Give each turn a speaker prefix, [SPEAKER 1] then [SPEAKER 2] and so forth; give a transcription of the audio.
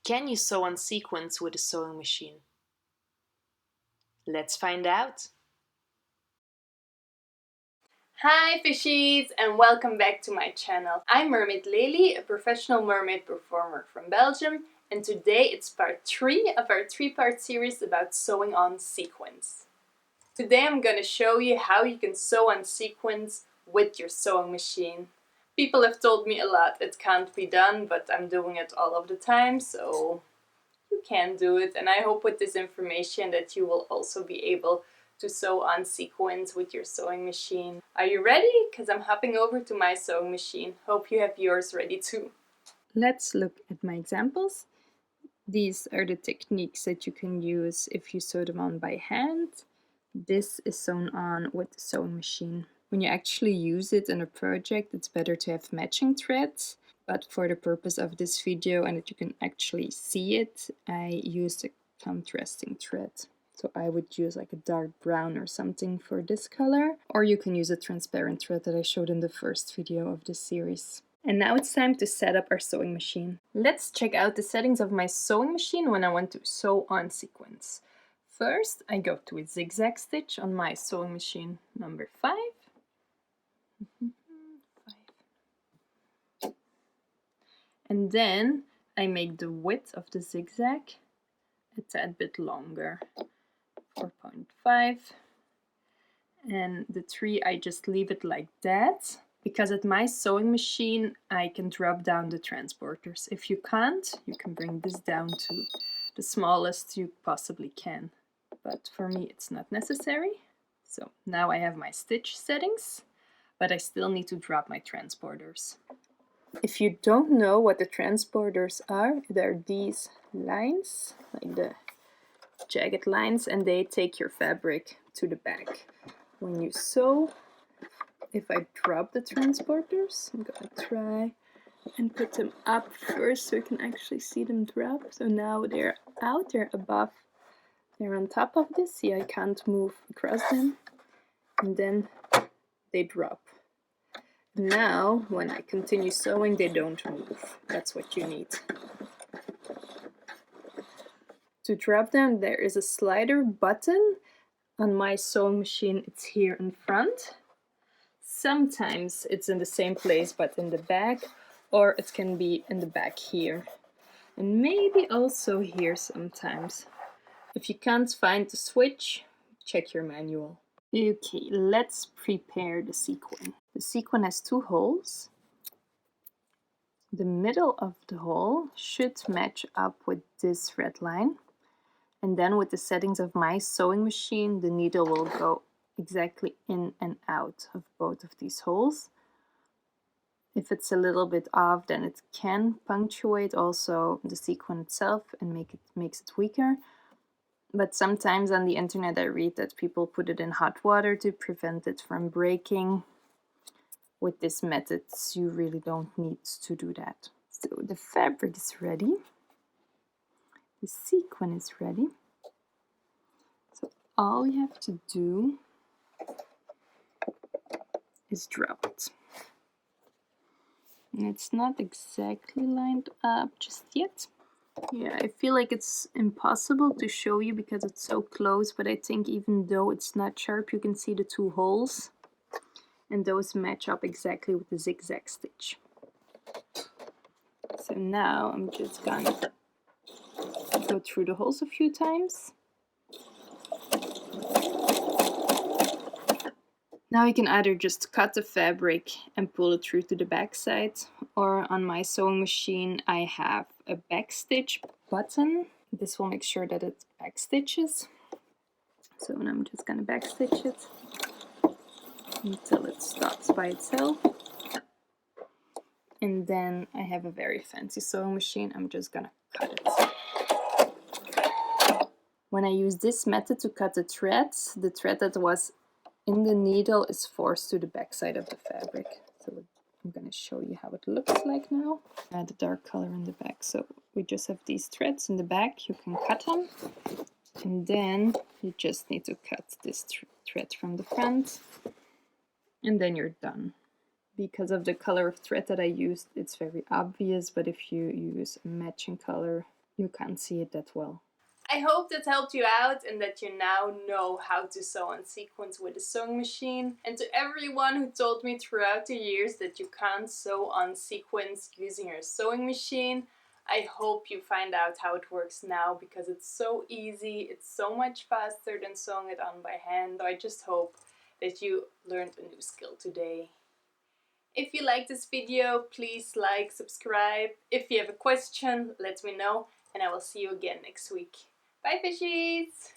[SPEAKER 1] Can you sew on sequins with a sewing machine? Let's find out!
[SPEAKER 2] Hi fishies, and welcome back to my channel. I'm Mermaid Lelie, a professional mermaid performer from Belgium, and today it's part 3 of our 3-part series about sewing on sequins. Today I'm going to show you how you can sew on sequins with your sewing machine. People have told me a lot it can't be done, but I'm doing it all of the time, so you can do it. And I hope with this information that you will also be able to sew on sequins with your sewing machine. Are you ready? Because I'm hopping over to my sewing machine. Hope you have yours ready too.
[SPEAKER 3] Let's look at my examples. These are the techniques that you can use if you sew them on by hand. This is sewn on with the sewing machine. When you actually use it in a project, it's better to have matching threads. But for the purpose of this video and that you can actually see it, I used a contrasting thread. So I would use like a dark brown or something for this color, or you can use a transparent thread that I showed in the first video of this series. And now it's time to set up our sewing machine.
[SPEAKER 2] Let's check out the settings of my sewing machine when I want to sew on sequins. First, I go to a zigzag stitch on my sewing machine, number 5. And then I make the width of the zigzag a tad bit longer, 4.5. And the 3, I just leave it like that, because at my sewing machine I can drop down the transporters. If you can't, you can bring this down to the smallest you possibly can. But for me it's not necessary. So now I have my stitch settings, but I still need to drop my transporters.
[SPEAKER 3] If you don't know what the transporters are, they're these lines, like the jagged lines, and they take your fabric to the back. When you sew, if I drop the transporters, I'm gonna try and put them up first so you can actually see them drop. So now they're out, they're above, they're on top of this. See, I can't move across them, and then they drop. Now, when I continue sewing, they don't move. That's what you need. To drop them, there is a slider button. On my sewing machine, it's here in front. Sometimes it's in the same place but in the back, or it can be in the back here. And maybe also here sometimes. If you can't find the switch, check your manual. Okay, let's prepare the sequin. The sequin has 2 holes. The middle of the hole should match up with this thread line. And then with the settings of my sewing machine, the needle will go exactly in and out of both of these holes. If it's a little bit off, then it can punctuate also the sequin itself and makes it weaker. But sometimes on the internet I read that people put it in hot water to prevent it from breaking. With this method, you really don't need to do that. So the fabric is ready. The sequin is ready. So all you have to do is drop it. And it's not exactly lined up just yet. Yeah, I feel like it's impossible to show you because it's so close, but I think even though it's not sharp, you can see the 2 holes. And those match up exactly with the zigzag stitch. So now I'm just gonna go through the holes a few times. Now you can either just cut the fabric and pull it through to the back side, or on my sewing machine I have a back stitch button. This will make sure that it back stitches. So I'm just gonna back stitch it until it stops by itself. And then I have a very fancy sewing machine. I'm just gonna cut it. When I use this method to cut the thread that was in the needle is forced to the back side of the fabric. So I'm going to show you how it looks like now. Add the dark color in the back. So we just have these threads in the back. You can cut them. And then you just need to cut this thread from the front. And then you're done. Because of the color of thread that I used, it's very obvious. But if you use a matching color, you can't see it that well.
[SPEAKER 2] I hope that helped you out and that you now know how to sew on sequins with a sewing machine. And to everyone who told me throughout the years that you can't sew on sequins using your sewing machine, I hope you find out how it works now, because it's so easy, it's so much faster than sewing it on by hand. I just hope that you learned a new skill today. If you like this video, please like, subscribe. If you have a question, let me know, and I will see you again next week. Bye, fishies!